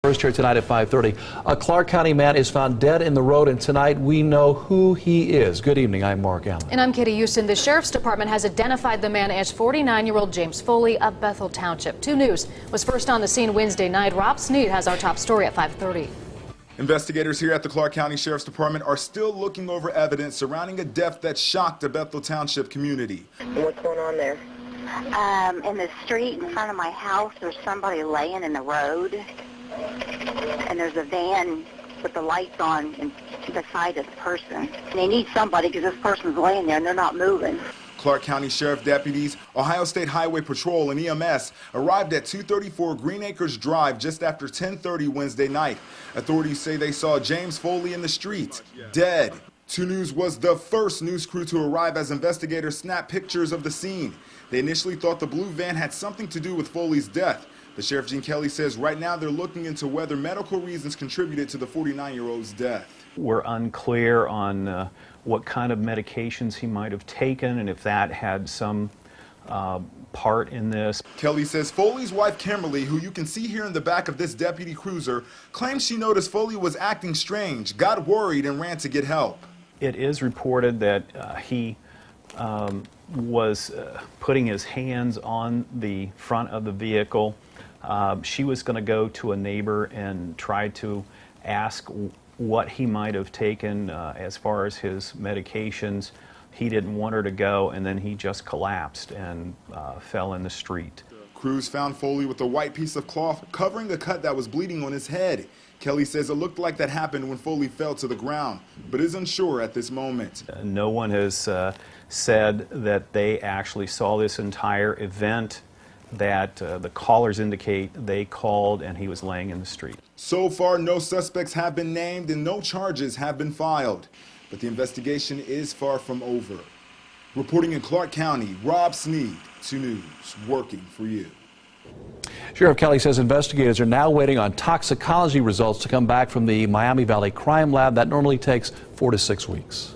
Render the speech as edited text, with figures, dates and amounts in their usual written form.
First here tonight at 5:30. A Clark County man is found dead in the road, and tonight we know who he is. Good evening, I'm Mark Allen. And I'm Katie Houston. The Sheriff's Department has identified the man as 49-year-old James Foley of Bethel Township. 2 News was first on the scene Wednesday night. Rob Sneed has our top story at 5:30. Investigators here at the Clark County Sheriff's Department are still looking over evidence surrounding a death that shocked the Bethel Township community. What's going on there? In the street in front of my house, there's somebody laying in the road, and there's a van with the lights on and beside this person. And they need somebody because this person's laying there and they're not moving. Clark County Sheriff deputies, Ohio State Highway Patrol, and EMS arrived at 234 Green Acres Drive just after 10:30 Wednesday night. Authorities say they saw James Foley in the street, dead. 2 News was the first news crew to arrive as investigators snapped pictures of the scene. They initially thought the blue van had something to do with Foley's death. The Sheriff Gene Kelly says right now they're looking into whether medical reasons contributed to the 49-year-old's death. We're unclear on what kind of medications he might have taken and if that had some part in this. Kelly says Foley's wife, Kimberly, who you can see here in the back of this deputy cruiser, claims she noticed Foley was acting strange, got worried, and ran to get help. It is reported that he was putting his hands on the front of the vehicle. She was going to go to a neighbor and try to ask what he might have taken as far as his medications. He didn't want her to go, and then he just collapsed and fell in the street. Crews found Foley with a white piece of cloth covering a cut that was bleeding on his head. Kelly says it looked like that happened when Foley fell to the ground, but is unsure at this moment. No one has said that they actually saw this entire event, that the callers indicate they called and he was laying in the street. So far, no suspects have been named and no charges have been filed, but the investigation is far from over. Reporting in Clark County, Rob Sneed, 2 News, working for you. Sheriff Kelly says investigators are now waiting on toxicology results to come back from the Miami Valley Crime Lab. That normally takes 4 to 6 weeks.